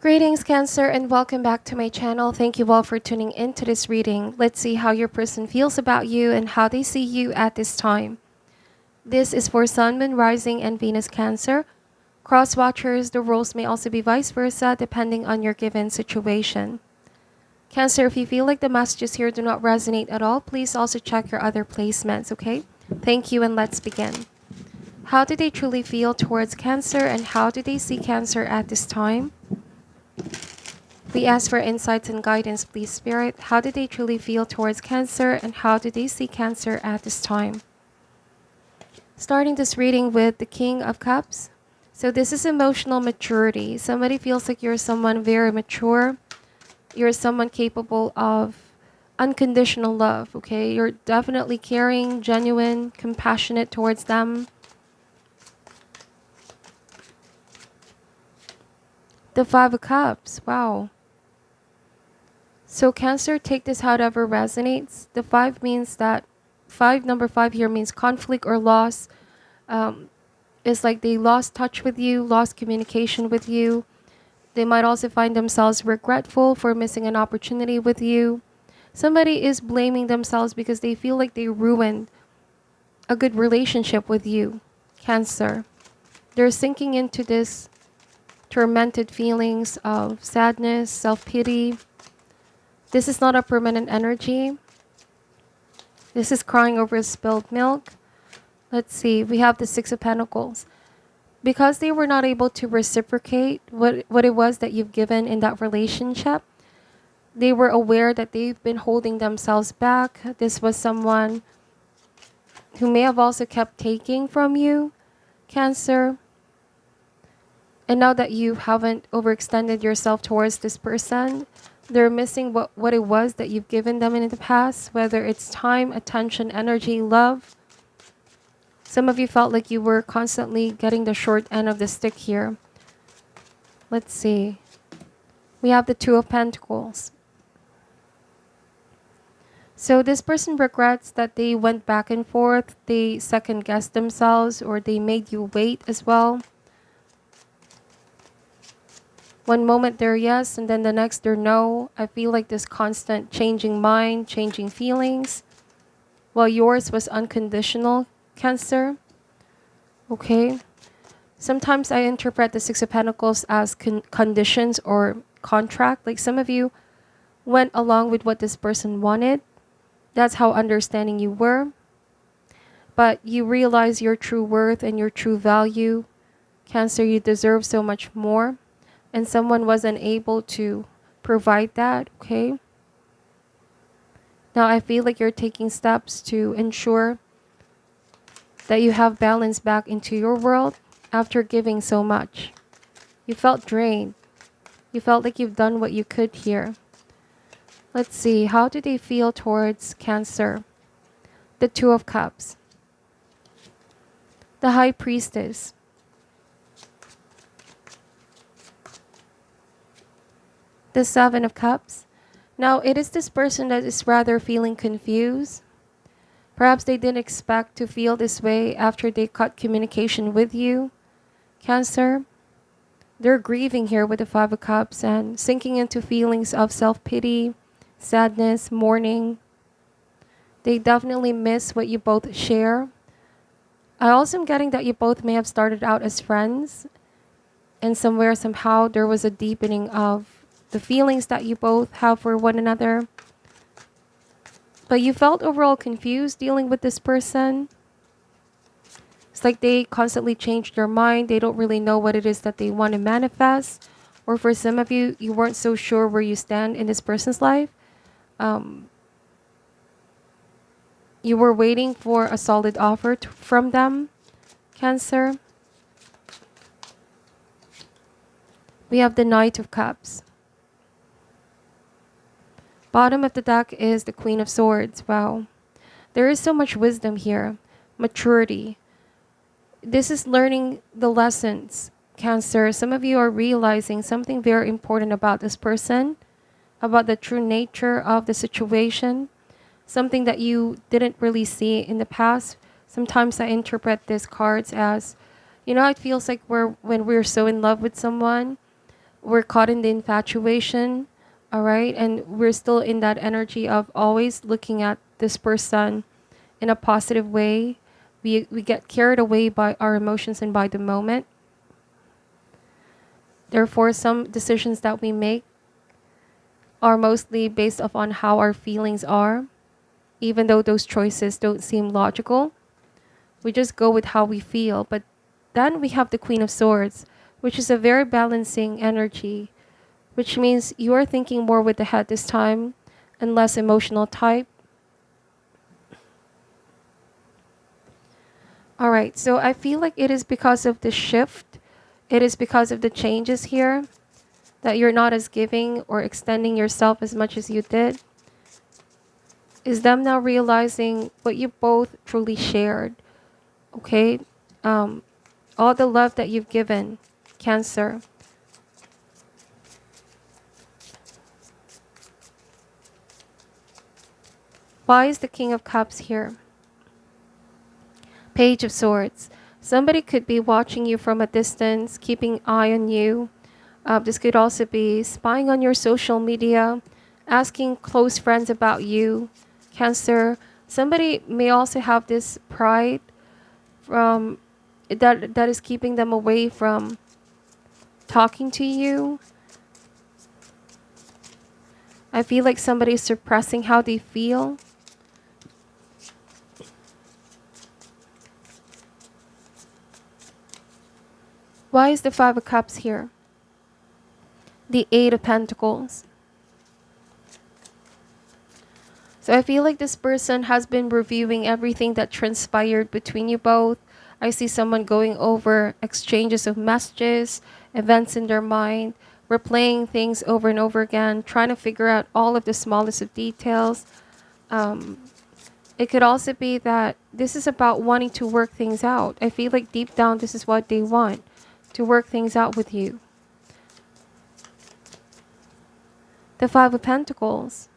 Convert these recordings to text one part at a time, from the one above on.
Greetings, Cancer, and welcome back to my channel. Thank you all for tuning in to this reading. Let's see how your person feels about you and how they see you at this time. This is for Sun, Moon, Rising, and Venus Cancer. Cross watchers, the roles may also be vice versa depending on your given situation. Cancer, if you feel like the messages here do not resonate at all, please also check your other placements, okay? Thank you, and let's begin. How do they truly feel towards Cancer, and how do they see Cancer at this time? We ask for insights and guidance, please, Spirit. How do they truly feel towards Cancer, and how do they see Cancer at this time? Starting this reading with the King of Cups. So this is emotional maturity. Somebody feels like you're someone very mature. You're someone capable of unconditional love, okay? You're definitely caring, genuine, compassionate towards them. The Five of Cups, wow. So Cancer, take this however resonates. The 5 means that number 5 here means conflict or loss. It's like they lost touch with you, lost communication with you. They might also find themselves regretful for missing an opportunity with you. Somebody is blaming themselves because they feel like they ruined a good relationship with you, Cancer. They're sinking into this tormented feelings of sadness, self-pity. This is not a permanent energy. This is crying over spilled milk. Let's see, we have the Six of Pentacles. Because they were not able to reciprocate what it was that you've given in that relationship, they were aware that they've been holding themselves back. This was someone who may have also kept taking from you, Cancer. And now that you haven't overextended yourself towards this person, they're missing what it was that you've given them in the past, whether it's time, attention, energy, love. Some of you felt like you were constantly getting the short end of the stick here. Let's see. We have the Two of Pentacles. So this person regrets that they went back and forth, they second-guessed themselves, or they made you wait as well. One moment they're yes, and then the next they're no. I feel like this constant changing mind, changing feelings. While yours was unconditional, Cancer. Okay. Sometimes I interpret the Six of Pentacles as conditions or contract. Like some of you went along with what this person wanted. That's how understanding you were. But you realize your true worth and your true value. Cancer, you deserve so much more. And someone wasn't able to provide that, okay? Now I feel like you're taking steps to ensure that you have balance back into your world after giving so much. You felt drained. You felt like you've done what you could here. Let's see, how do they feel towards Cancer? The Two of Cups. The High Priestess. The Seven of Cups. Now, it is this person that is rather feeling confused. Perhaps they didn't expect to feel this way after they cut communication with you, Cancer. They're grieving here with the Five of Cups and sinking into feelings of self-pity, sadness, mourning. They definitely miss what you both share. I also am getting that you both may have started out as friends, and somewhere, somehow, there was a deepening of the feelings that you both have for one another. But you felt overall confused dealing with this person. It's like they constantly changed their mind. They don't really know what it is that they want to manifest. Or for some of you, you weren't so sure where you stand in this person's life. You were waiting for a solid offer from them, Cancer. We have the Knight of Cups. Bottom of the deck is the Queen of Swords. Wow. There is so much wisdom here. Maturity. This is learning the lessons, Cancer. Some of you are realizing something very important about this person, about the true nature of the situation, something that you didn't really see in the past. Sometimes I interpret these cards as, it feels like when we're so in love with someone, we're caught in the infatuation, all right? And we're still in that energy of always looking at this person in a positive way. We get carried away by our emotions and by the moment. Therefore, some decisions that we make are mostly based upon how our feelings are, even though those choices don't seem logical. We just go with how we feel. But then we have the Queen of Swords, which is a very balancing energy, which means you are thinking more with the head this time and less emotional type. All right, so I feel like it is because of the shift, it is because of the changes here that you're not as giving or extending yourself as much as you did. Is them now realizing what you both truly shared, okay? All the love that you've given, Cancer. Why is the King of Cups here? Page of Swords. Somebody could be watching you from a distance, keeping eye on you. This could also be spying on your social media, asking close friends about you, Cancer. Somebody may also have this pride from that is keeping them away from talking to you. I feel like somebody is suppressing how they feel. Why is the Five of Cups here? The Eight of Pentacles. So I feel like this person has been reviewing everything that transpired between you both. I see someone going over exchanges of messages, events in their mind, replaying things over and over again, trying to figure out all of the smallest of details. It could also be that this is about wanting to work things out. I feel like deep down this is what they want, to work things out with you. The Five of Pentacles.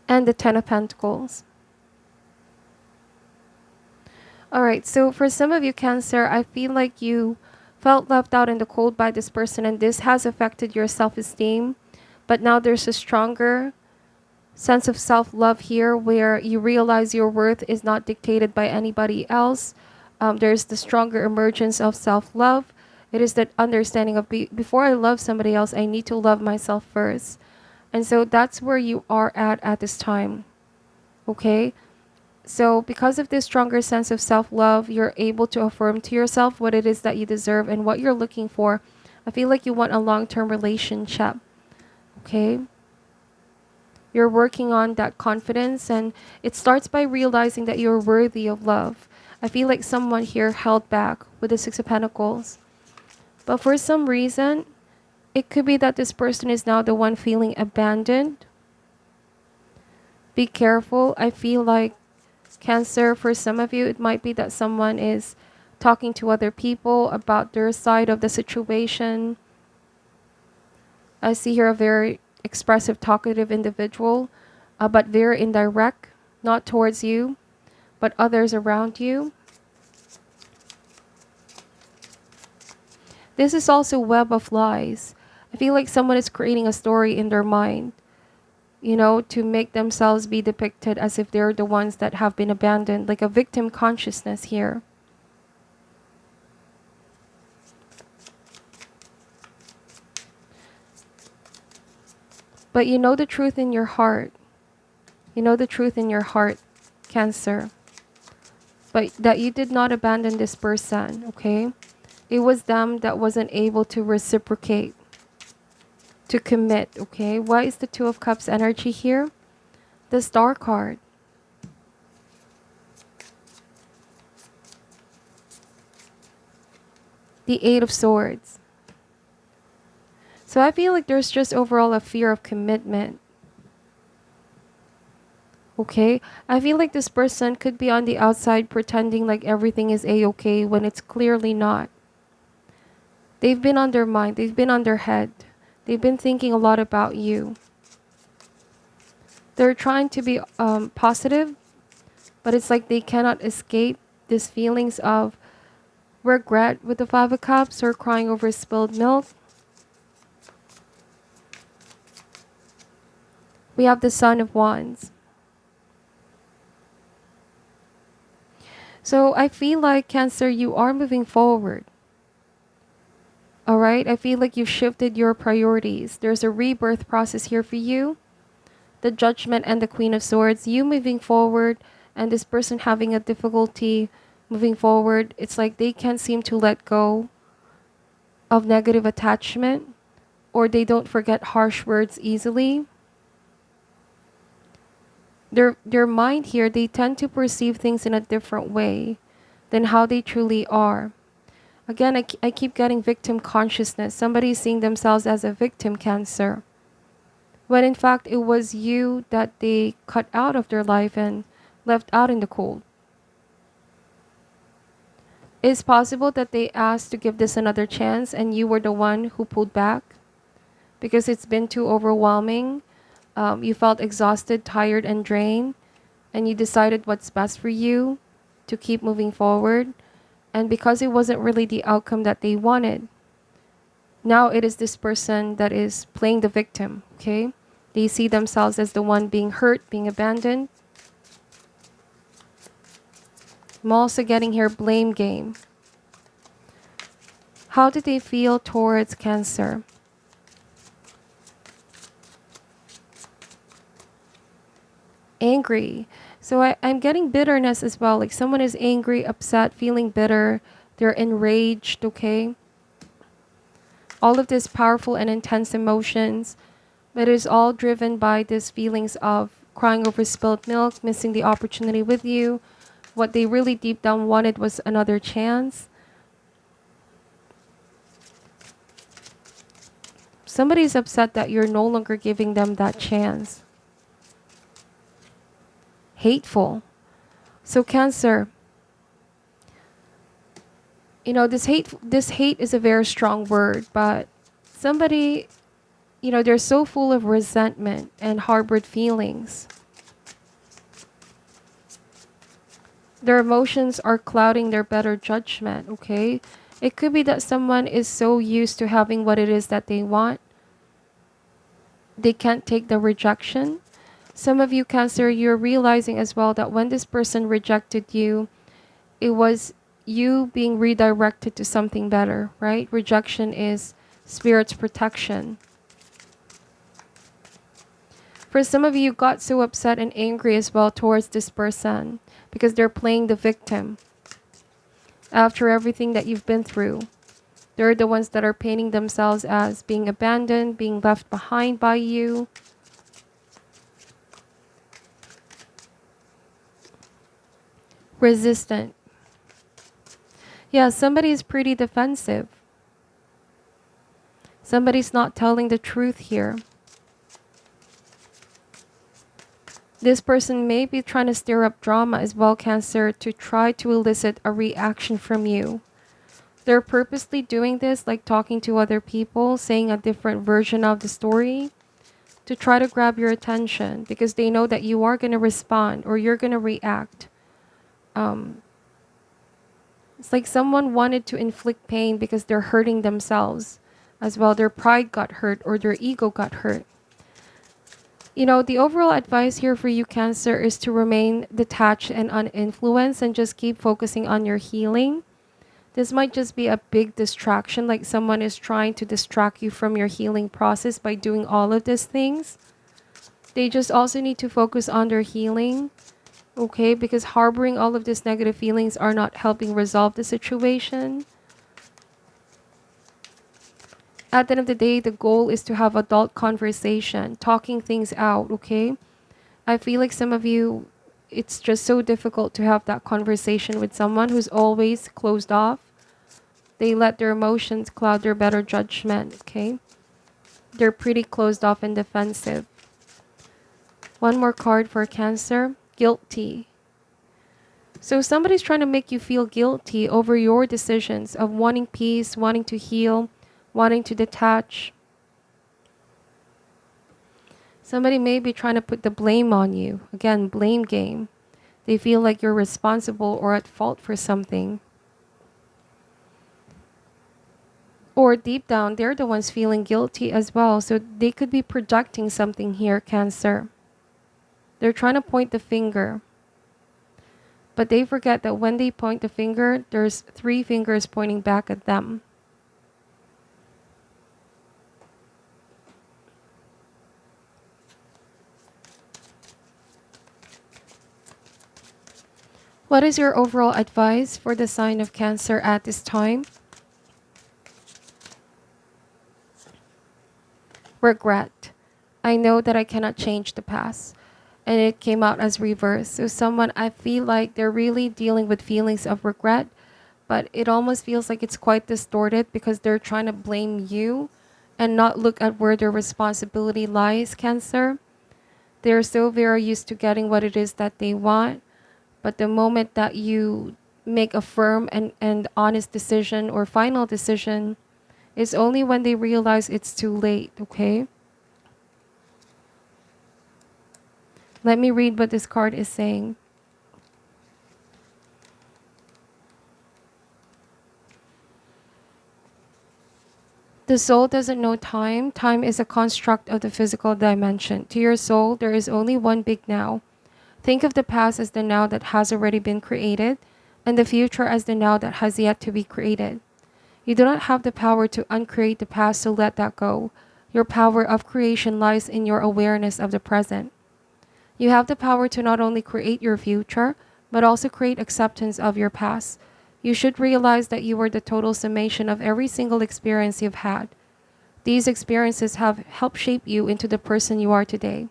And the Ten of Pentacles. All right, so for some of you, Cancer, I feel like you felt left out in the cold by this person, and this has affected your self-esteem. But now there's a stronger sense of self-love here where you realize your worth is not dictated by anybody else. There's the stronger emergence of self-love. It is that understanding of before I love somebody else, I need to love myself first. And so that's where you are at this time. Okay? So because of this stronger sense of self-love, you're able to affirm to yourself what it is that you deserve and what you're looking for. I feel like you want a long-term relationship. Okay? You're working on that confidence, and it starts by realizing that you're worthy of love. I feel like someone here held back with the Six of Pentacles. But for some reason, it could be that this person is now the one feeling abandoned. Be careful. I feel like, Cancer, for some of you, it might be that someone is talking to other people about their side of the situation. I see here a very expressive, talkative individual, but very indirect, not towards you, but others around you. This is also web of lies. I feel like someone is creating a story in their mind, you know, to make themselves be depicted as if they're the ones that have been abandoned, like a victim consciousness here. But you know the truth in your heart. You know the truth in your heart, Cancer. But that you did not abandon this person, okay? It was them that wasn't able to reciprocate, to commit, okay? Why is the Two of Cups energy here? The Star card. The Eight of Swords. So I feel like there's just overall a fear of commitment. Okay? I feel like this person could be on the outside pretending like everything is a-okay when it's clearly not. They've been on their mind. They've been on their head. They've been thinking a lot about you. They're trying to be positive, But it's like they cannot escape these feelings of regret with the Five of Cups, or crying over spilled milk. We have the Son of Wands. So I feel like, Cancer, you are moving forward. All right? I feel like you've shifted your priorities. There's a rebirth process here for you. The Judgment and the Queen of Swords. You moving forward, and this person having a difficulty moving forward. It's like they can't seem to let go of negative attachment, or they don't forget harsh words easily. Their mind here, they tend to perceive things in a different way than how they truly are. Again, I keep getting victim consciousness. Somebody's seeing themselves as a victim, Cancer, when in fact it was you that they cut out of their life and left out in the cold. It's possible that they asked to give this another chance and you were the one who pulled back because it's been too overwhelming. You felt exhausted, tired, and drained, and you decided what's best for you to keep moving forward. And because it wasn't really the outcome that they wanted, now it is this person that is playing the victim, okay? They see themselves as the one being hurt, being abandoned. I'm also getting here blame game. How do they feel towards Cancer? Angry. So I'm getting bitterness as well. Like someone is angry, upset, feeling bitter. They're enraged, okay? All of these powerful and intense emotions, but it is all driven by these feelings of crying over spilled milk, missing the opportunity with you. What they really deep down wanted was another chance. Somebody's upset that you're no longer giving them that chance. Hateful. So Cancer, you know, this hate is a very strong word, but somebody, you know, they're so full of resentment and harbored feelings. Their emotions are clouding their better judgment, okay? It could be that someone is so used to having what it is that they want, they can't take the rejection. Some of you, Cancer, you're realizing as well that when this person rejected you, it was you being redirected to something better, right? Rejection is Spirit's protection. For some of you, you got so upset and angry as well towards this person because they're playing the victim. After everything that you've been through, they're the ones that are painting themselves as being abandoned, being left behind by you. Resistant. Yeah, somebody's pretty defensive. Somebody's not telling the truth here. This person may be trying to stir up drama as well, Cancer, to try to elicit a reaction from you. They're purposely doing this, like talking to other people, saying a different version of the story to try to grab your attention because they know that you are going to respond or you're going to react. It's like someone wanted to inflict pain because they're hurting themselves as well. Their pride got hurt or their ego got hurt. You know, the overall advice here for you, Cancer, is to remain detached and uninfluenced and just keep focusing on your healing. This might just be a big distraction, like someone is trying to distract you from your healing process by doing all of these things. They just also need to focus on their healing, okay? Because harboring all of these negative feelings are not helping resolve the situation. At the end of the day, the goal is to have adult conversation, talking things out, okay? I feel like some of you, it's just so difficult to have that conversation with someone who's always closed off. They let their emotions cloud their better judgment, okay? They're pretty closed off and defensive. One more card for Cancer. Guilty. So somebody's trying to make you feel guilty over your decisions of wanting peace, wanting to heal, wanting to detach. Somebody may be trying to put the blame on you. Again, blame game. They feel like you're responsible or at fault for something. Or deep down, they're the ones feeling guilty as well. So they could be projecting something here, Cancer. They're trying to point the finger. But they forget that when they point the finger, there's 3 fingers pointing back at them. What is your overall advice for the sign of Cancer at this time? Regret. I know that I cannot change the past. And it came out as reverse. So someone, I feel like they're really dealing with feelings of regret, but it almost feels like it's quite distorted because they're trying to blame you and not look at where their responsibility lies, Cancer. They're so very used to getting what it is that they want, but the moment that you make a firm and honest decision or final decision is only when they realize it's too late, okay? Let me read what this card is saying. The soul doesn't know time. Time is a construct of the physical dimension. To your soul, there is only one big now. Think of the past as the now that has already been created, and the future as the now that has yet to be created. You do not have the power to uncreate the past, so let that go. Your power of creation lies in your awareness of the present. You have the power to not only create your future, but also create acceptance of your past. You should realize that you are the total summation of every single experience you've had. These experiences have helped shape you into the person you are today.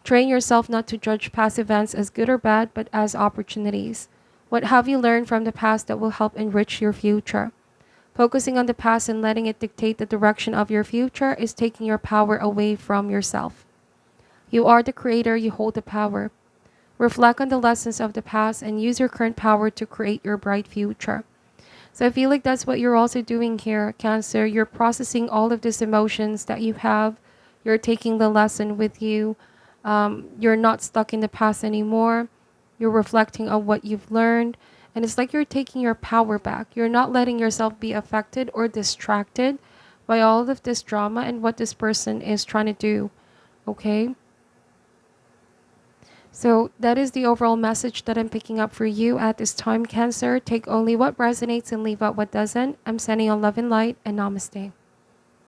Train yourself not to judge past events as good or bad, but as opportunities. What have you learned from the past that will help enrich your future? Focusing on the past and letting it dictate the direction of your future is taking your power away from yourself. You are the creator, you hold the power. Reflect on the lessons of the past and use your current power to create your bright future. So I feel like that's what you're also doing here, Cancer. You're processing all of these emotions that you have. You're taking the lesson with you. You're not stuck in the past anymore. You're reflecting on what you've learned. And it's like you're taking your power back. You're not letting yourself be affected or distracted by all of this drama and what this person is trying to do. Okay? So that is the overall message that I'm picking up for you at this time, Cancer. Take only what resonates and leave out what doesn't. I'm sending you love and light, and namaste.